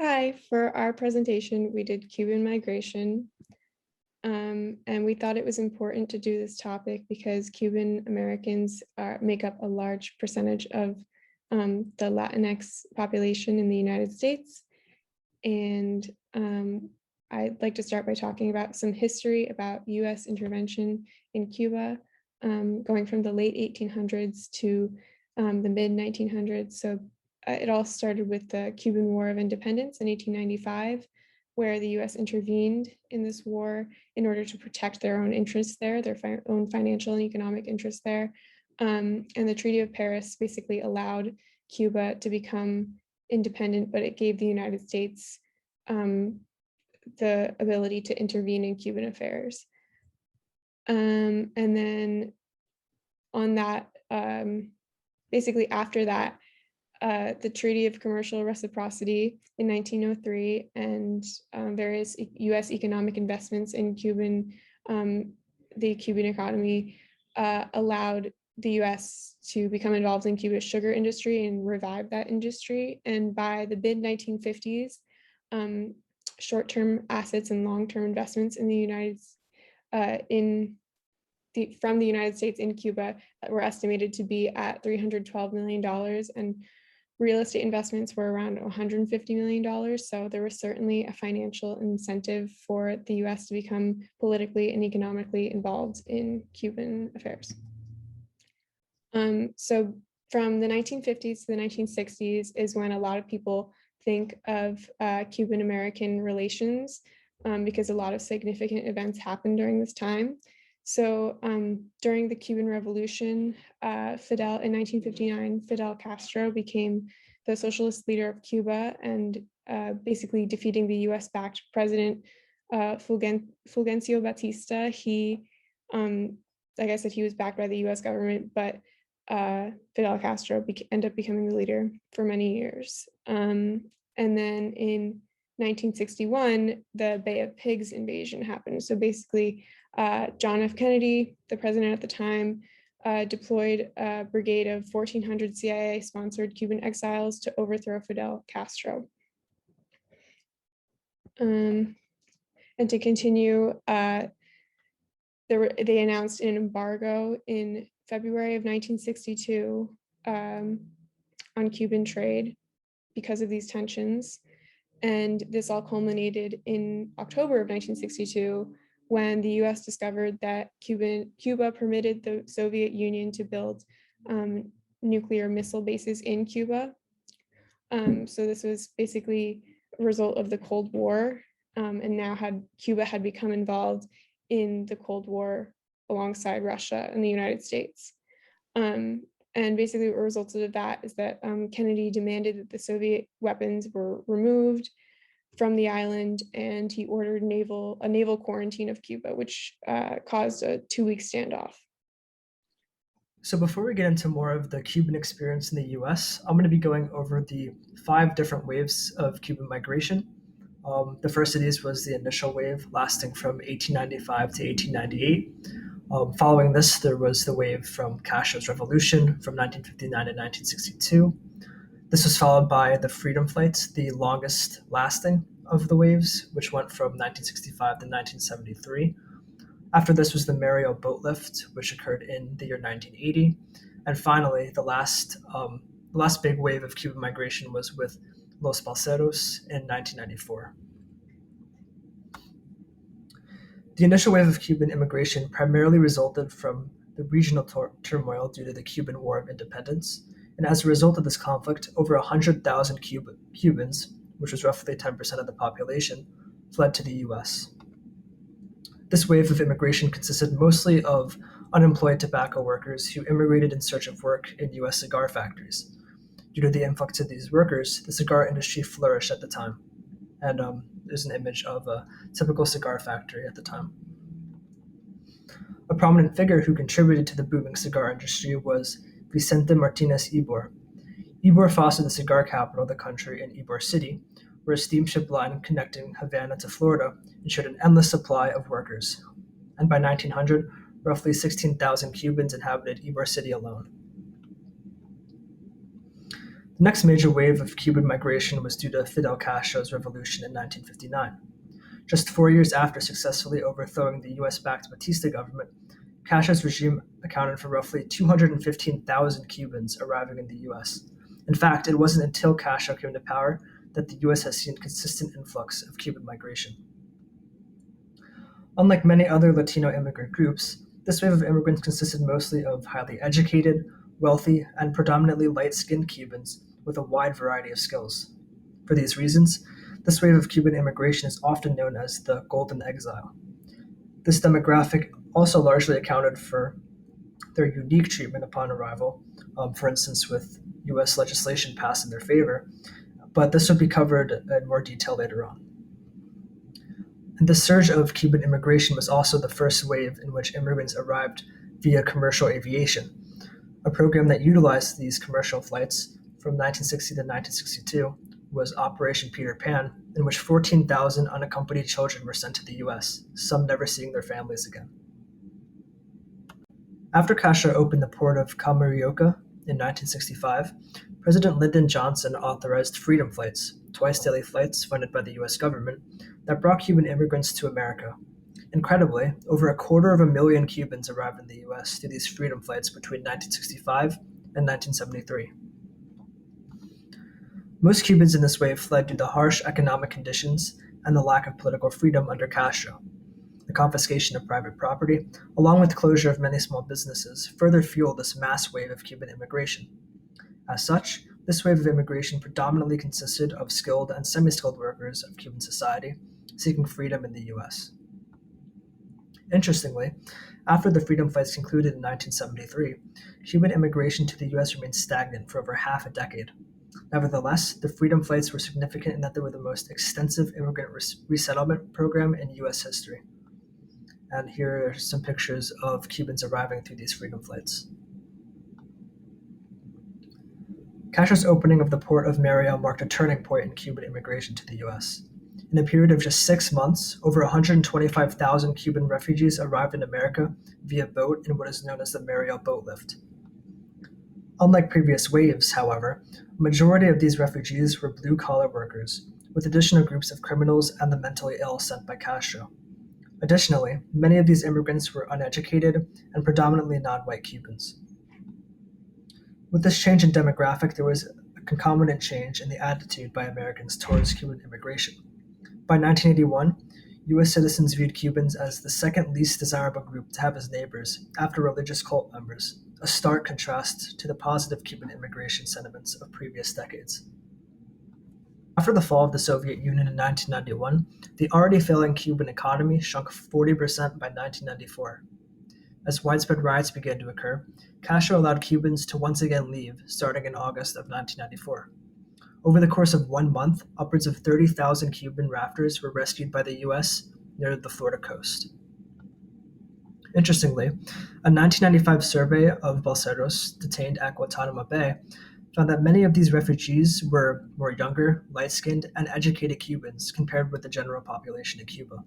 Hi, for our presentation, we did Cuban migration. And we thought it was important to do this topic because Cuban Americans make up a large percentage of the Latinx population in the United States. And I'd like to start by talking about some history about US intervention in Cuba, going from the late 1800s to the mid 1900s. So it all started with the Cuban War of Independence in 1895, where the US intervened in this war in order to protect their own interests there, their own financial and economic interests there. And the Treaty of Paris basically allowed Cuba to become independent, but it gave the United States the ability to intervene in Cuban affairs. And then on that, basically after that, the Treaty of Commercial Reciprocity in 1903 and various US economic investments in the Cuban economy allowed the US to become involved in Cuba's sugar industry and revive that industry. And by the mid 1950s, short-term assets and long-term investments in from the United States in Cuba were estimated to be at $312 million, and real estate investments were around $150 million. So there was certainly a financial incentive for the US to become politically and economically involved in Cuban affairs. So from the 1950s to the 1960s is when a lot of people think of Cuban-American relations because a lot of significant events happened during this time. So during the Cuban Revolution, in 1959, Fidel Castro became the socialist leader of Cuba and basically defeating the US-backed president Fulgencio Batista. Like I said, he was backed by the US government, but Fidel Castro ended up becoming the leader for many years. And then in 1961, the Bay of Pigs invasion happened. So basically, John F. Kennedy, the president at the time, deployed a brigade of 1,400 CIA-sponsored Cuban exiles to overthrow Fidel Castro. And to continue, they announced an embargo in February of 1962 on Cuban trade because of these tensions. And this all culminated in October of 1962 when the US discovered that Cuba permitted the Soviet Union to build nuclear missile bases in Cuba. So this was basically a result of the Cold War, and now Cuba had become involved in the Cold War alongside Russia and the United States. And basically what resulted of that is that Kennedy demanded that the Soviet weapons were removed from the island, and he ordered a naval quarantine of Cuba, which caused a 2-week standoff. So before we get into more of the Cuban experience in the US, I'm going to be going over the 5 different waves of Cuban migration. The first of these was the initial wave lasting from 1895 to 1898. Following this, there was the wave from Castro's revolution from 1959 to 1962. This was followed by the Freedom Flight, the longest lasting of the waves, which went from 1965 to 1973. After this was the Mariel boat lift, which occurred in the year 1980. And finally, the last big wave of Cuban migration was with Los Balseros in 1994. The initial wave of Cuban immigration primarily resulted from the regional turmoil due to the Cuban War of Independence. And as a result of this conflict, over 100,000 Cubans, which was roughly 10% of the population, fled to the US. This wave of immigration consisted mostly of unemployed tobacco workers who immigrated in search of work in US cigar factories. Due to the influx of these workers, the cigar industry flourished at the time. And there's an image of a typical cigar factory at the time. A prominent figure who contributed to the booming cigar industry was Vicente Martinez Ybor. Ybor fostered the cigar capital of the country in Ybor City, where a steamship line connecting Havana to Florida ensured an endless supply of workers. And by 1900, roughly 16,000 Cubans inhabited Ybor City alone. The next major wave of Cuban migration was due to Fidel Castro's revolution in 1959. Just 4 years after successfully overthrowing the US backed Batista government, Castro's regime accounted for roughly 215,000 Cubans arriving in the US. In fact, it wasn't until Castro came to power that the US has seen consistent influx of Cuban migration. Unlike many other Latino immigrant groups, this wave of immigrants consisted mostly of highly educated, wealthy, and predominantly light skinned Cubans with a wide variety of skills. For these reasons, this wave of Cuban immigration is often known as the Golden Exile. This demographic also largely accounted for their unique treatment upon arrival, for instance, with US legislation passed in their favor, but this will be covered in more detail later on. And the surge of Cuban immigration was also the first wave in which immigrants arrived via commercial aviation, a program that utilized these commercial flights from 1960 to 1962 was Operation Peter Pan, in which 14,000 unaccompanied children were sent to the US, some never seeing their families again. After Castro opened the port of Camarioca in 1965, President Lyndon Johnson authorized freedom flights, twice daily flights funded by the US government, that brought Cuban immigrants to America. Incredibly, over 250,000 Cubans arrived in the US through these freedom flights between 1965 and 1973. Most Cubans in this wave fled due to harsh economic conditions and the lack of political freedom under Castro. The confiscation of private property, along with closure of many small businesses, further fueled this mass wave of Cuban immigration. As such, this wave of immigration predominantly consisted of skilled and semi skilled workers of Cuban society seeking freedom in the US. Interestingly, after the freedom fights concluded in 1973, Cuban immigration to the US remained stagnant for over half a decade. Nevertheless, the freedom fights were significant in that they were the most extensive immigrant resettlement program in US history. And here are some pictures of Cubans arriving through these freedom flights. Castro's opening of the port of Mariel marked a turning point in Cuban immigration to the US. In a period of just 6 months, over 125,000 Cuban refugees arrived in America via boat in what is known as the Mariel Boat Lift. Unlike previous waves, however, a majority of these refugees were blue-collar workers, with additional groups of criminals and the mentally ill sent by Castro. Additionally, many of these immigrants were uneducated and predominantly non-white Cubans. With this change in demographic, there was a concomitant change in the attitude by Americans towards Cuban immigration. By 1981, US citizens viewed Cubans as the second least desirable group to have as neighbors after religious cult members, a stark contrast to the positive Cuban immigration sentiments of previous decades. After the fall of the Soviet Union in 1991, the already failing Cuban economy shrunk 40% by 1994. As widespread riots began to occur, Castro allowed Cubans to once again leave, starting in August of 1994. Over the course of 1 month, upwards of 30,000 Cuban rafters were rescued by the US near the Florida coast. Interestingly, a 1995 survey of Balseros detained at Guantanamo Bay found that many of these refugees were more younger, light-skinned, and educated Cubans compared with the general population in Cuba.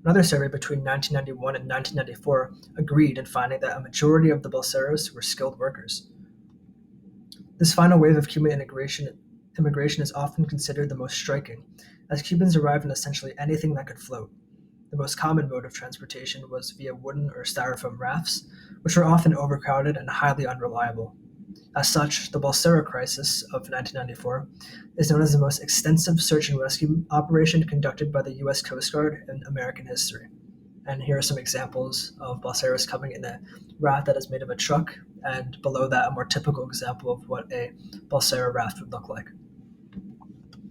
Another survey between 1991 and 1994 agreed in finding that a majority of the Balseros were skilled workers. This final wave of Cuban immigration is often considered the most striking, as Cubans arrived in essentially anything that could float. The most common mode of transportation was via wooden or styrofoam rafts, which were often overcrowded and highly unreliable. As such, the Balsero crisis of 1994 is known as the most extensive search and rescue operation conducted by the US Coast Guard in American history. And here are some examples of Balseros coming in a raft that is made of a truck, and below that, a more typical example of what a Balsero raft would look like.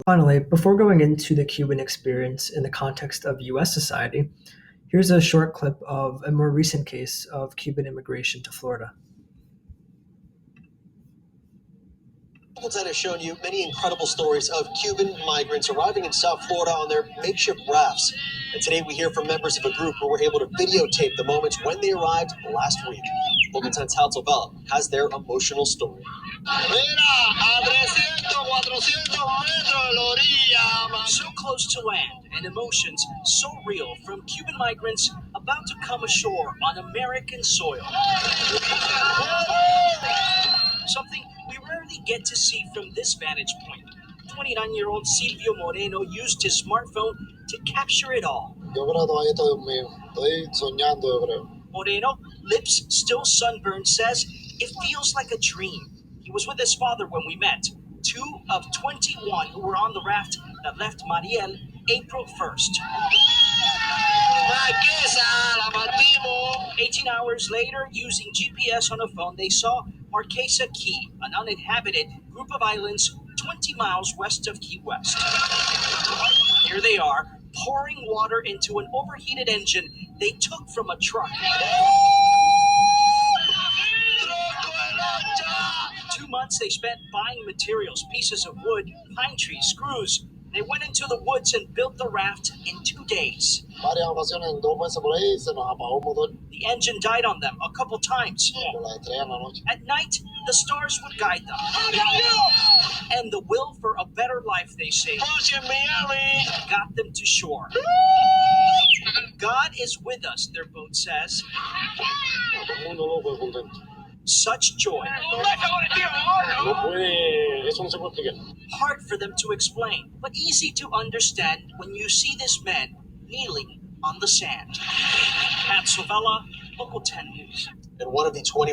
Finally, before going into the Cuban experience in the context of US society, here's a short clip of a more recent case of Cuban immigration to Florida. Hamilton has shown you many incredible stories of Cuban migrants arriving in South Florida on their makeshift rafts. And today we hear from members of a group who were able to videotape the moments when they arrived last week. Local 10's Hal Tovella has their emotional story. So close to land and emotions so real from Cuban migrants about to come ashore on American soil. Something we rarely get to see from this vantage point. 29-year-old Silvio Moreno used his smartphone to capture it all. Moreno, lips still sunburned, says it feels like a dream. He was with his father when we met, 2 of 21 who were on the raft that left Mariel April 1st. 18 hours later, using GPS on a phone, they saw Marquesa Key, an uninhabited group of islands 20 miles west of Key West. Here they are, pouring water into an overheated engine they took from a truck. 2 months they spent buying materials, pieces of wood, pine trees, screws. They went into the woods and built the raft in 2 days. The engine died on them a couple times. At night, the stars would guide them. And the will for a better life, they say, got them to shore. God is with us, their boat says. Such joy. Hard for them to explain, but easy to understand when you see this man kneeling on the sand. Matt Savella, Local 10 News. And one of the 20.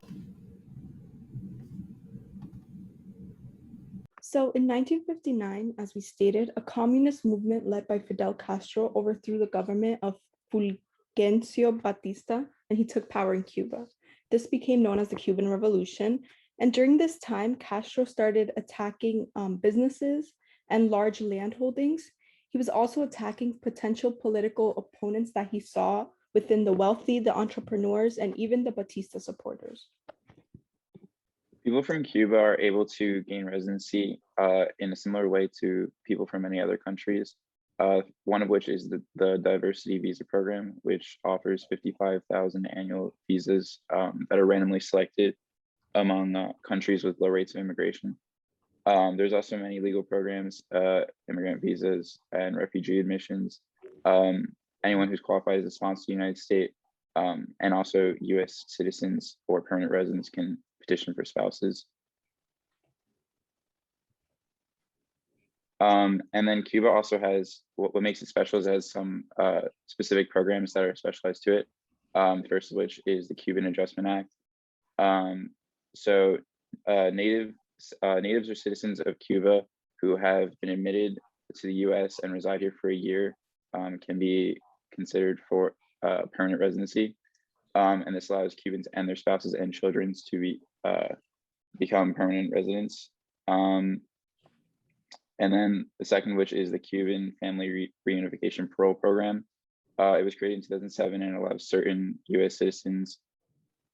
So in 1959, as we stated, a communist movement led by Fidel Castro overthrew the government of Fulgencio Batista, and he took power in Cuba. This became known as the Cuban Revolution. And during this time, Castro started attacking businesses and large land holdings. He was also attacking potential political opponents that he saw within the wealthy, the entrepreneurs, and even the Batista supporters. People from Cuba are able to gain residency in a similar way to people from many other countries, one of which is the diversity visa program, which offers 55,000 annual visas that are randomly selected among countries with low rates of immigration. There's also many legal programs, immigrant visas and refugee admissions. Anyone who's qualified as a sponsor to the United States and also US citizens or permanent residents can petition for spouses. And then Cuba also has, what makes it special is it has some specific programs that are specialized to it. The first of which is the Cuban Adjustment Act. Natives or citizens of Cuba who have been admitted to the US and reside here for a year can be considered for permanent residency. And this allows Cubans and their spouses and children to become permanent residents. And then the second, which is the Cuban Family Reunification Parole Program. It was created in 2007 and allows certain US citizens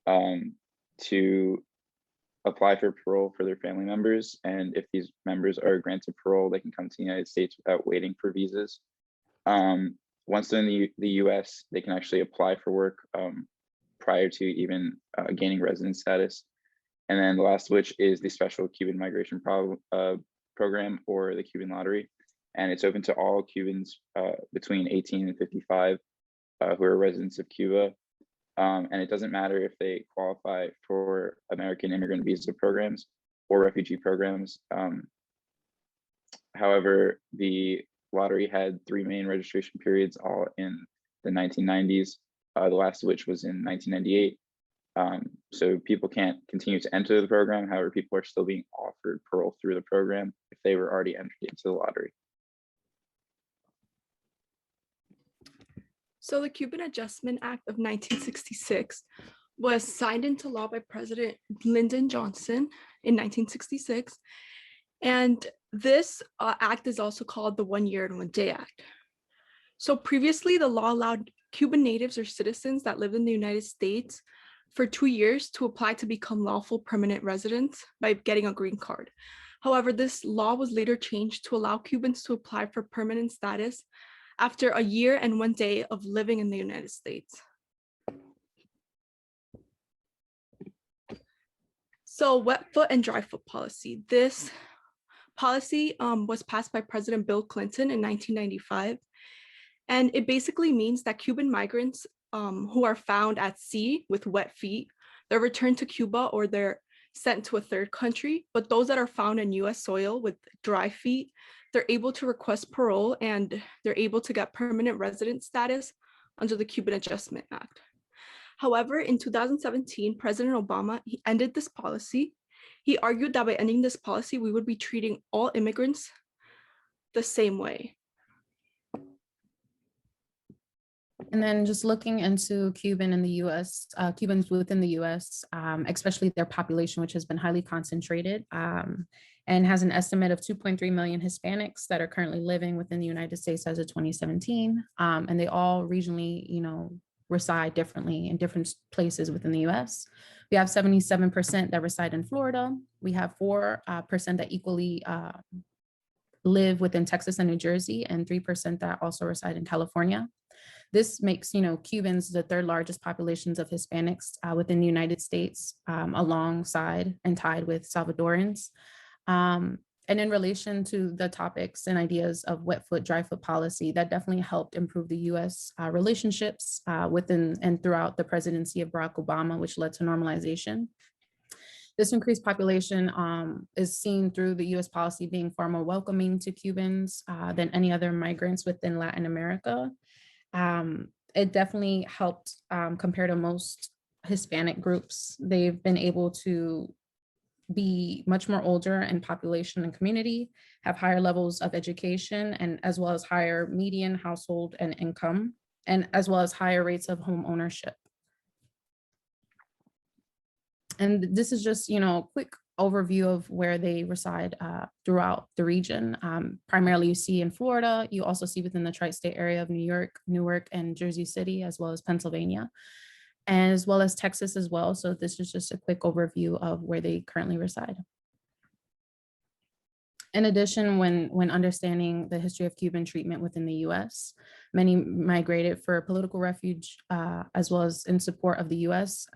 to apply for parole for their family members. And if these members are granted parole, they can come to the United States without waiting for visas. Once they're in the US, they can actually apply for work prior to even gaining resident status. And then the last of which is the Special Cuban Migration Program, or the Cuban Lottery. And it's open to all Cubans between 18 and 55 who are residents of Cuba. And it doesn't matter if they qualify for American immigrant visa programs or refugee programs. However, the lottery had 3 main registration periods, all in the 1990s, the last of which was in 1998. So people can't continue to enter the program. However, people are still being offered parole through the program if they were already entered into the lottery. So the Cuban Adjustment Act of 1966 was signed into law by President Lyndon Johnson in 1966. And this act is also called the 1 Year and 1 Day Act. So previously, the law allowed Cuban natives or citizens that live in the United States for 2 years to apply to become lawful permanent residents by getting a green card. However, this law was later changed to allow Cubans to apply for permanent status after 1 year and 1 day of living in the United States. So wet foot and dry foot policy. This policy was passed by President Bill Clinton in 1995. And it basically means that Cuban migrants who are found at sea with wet feet, they're returned to Cuba or they're sent to a third country, but those that are found in US soil with dry feet, they're able to request parole and they're able to get permanent resident status under the Cuban Adjustment Act. However, in 2017, President Obama, he ended this policy. He argued that by ending this policy, we would be treating all immigrants the same way. And then just looking into Cuban in the US, Cubans within the US, especially their population, which has been highly concentrated and has an estimate of 2.3 million Hispanics that are currently living within the United States as of 2017. And they all regionally, reside differently in different places within the US. We have 77% that reside in Florida. We have 4% that equally live within Texas and New Jersey, and 3% that also reside in California. This makes, Cubans the third largest populations of Hispanics within the United States, alongside and tied with Salvadorans. And in relation to the topics and ideas of wet foot, dry foot policy, that definitely helped improve the US relationships within and throughout the presidency of Barack Obama, which led to normalization. This increased population is seen through the US policy being far more welcoming to Cubans than any other migrants within Latin America. It definitely helped compared to most Hispanic groups. They've been able to be much more older in population and community, have higher levels of education, and as well as higher median household and income, and as well as higher rates of home ownership. And this is just, a quick overview of where they reside throughout the region. Primarily you see in Florida, you also see within the tri-state area of New York, Newark, and Jersey City, as well as Pennsylvania, as well as Texas as well. So this is just a quick overview of where they currently reside. In addition, when understanding the history of Cuban treatment within the US, many migrated for political refuge, as well as in support of the US,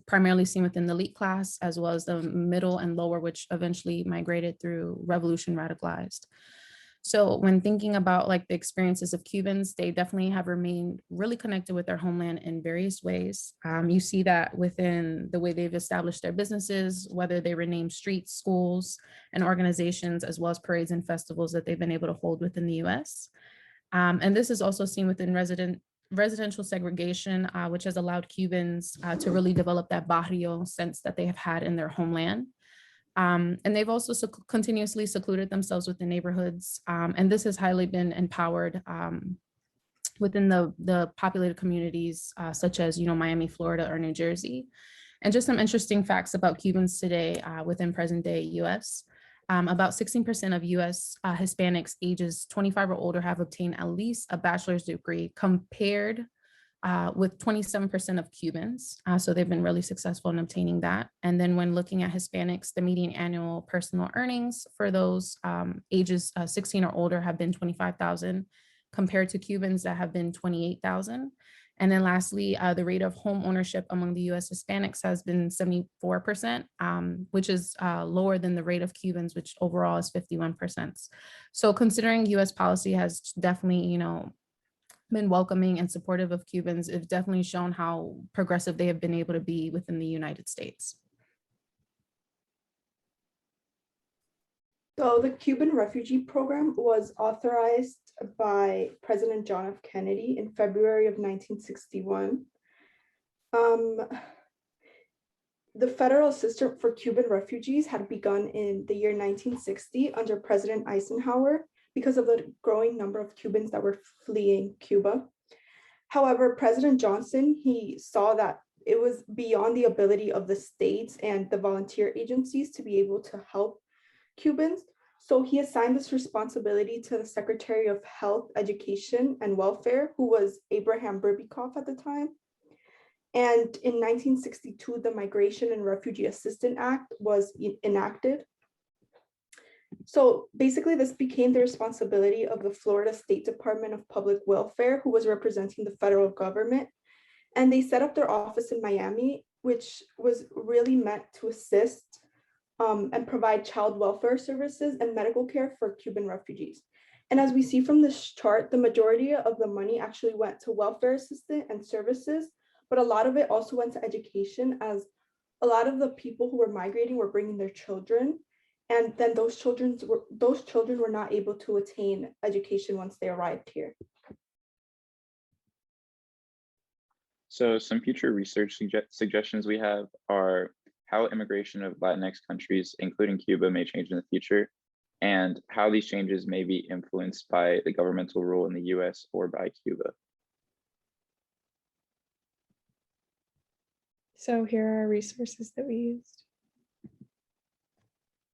primarily seen within the elite class, as well as the middle and lower, which eventually migrated through revolution radicalized. So when thinking about the experiences of Cubans, they definitely have remained really connected with their homeland in various ways. You see that within the way they've established their businesses, whether they rename streets, schools, and organizations, as well as parades and festivals that they've been able to hold within the US. And this is also seen within residential segregation, which has allowed Cubans to really develop that barrio sense that they have had in their homeland. And they've also continuously secluded themselves within neighborhoods. And this has highly been empowered within the populated communities, such as, Miami, Florida, or New Jersey. And just some interesting facts about Cubans today within present day US. About 16% of US Hispanics ages 25 or older have obtained at least a bachelor's degree, compared with 27% of Cubans. So they've been really successful in obtaining that. And then when looking at Hispanics, the median annual personal earnings for those ages 16 or older have been 25,000, compared to Cubans that have been 28,000. And then lastly, the rate of home ownership among the US Hispanics has been 74%, which is lower than the rate of Cubans, which overall is 51%. So considering US policy has definitely, been welcoming and supportive of Cubans, it's definitely shown how progressive they have been able to be within the United States. So the Cuban refugee program was authorized by President John F. Kennedy in February of 1961. The federal assistance for Cuban refugees had begun in the year 1960 under President Eisenhower, because of the growing number of Cubans that were fleeing Cuba. However, President Johnson, he saw that it was beyond the ability of the states and the volunteer agencies to be able to help Cubans. So he assigned this responsibility to the Secretary of Health, Education, and Welfare, who was Abraham Birbikoff at the time. And in 1962, the Migration and Refugee Assistance Act was enacted. So basically, this became the responsibility of the Florida State Department of Public Welfare, who was representing the federal government. And they set up their office in Miami, which was really meant to assist and provide child welfare services and medical care for Cuban refugees. And as we see from this chart, the majority of the money actually went to welfare assistance and services, but a lot of it also went to education, as a lot of the people who were migrating were bringing their children, and then those children were not able to attain education once they arrived here. So some future research suggestions we have are how immigration of Latinx countries, including Cuba, may change in the future, and how these changes may be influenced by the governmental rule in the US or by Cuba. So here are resources that we used.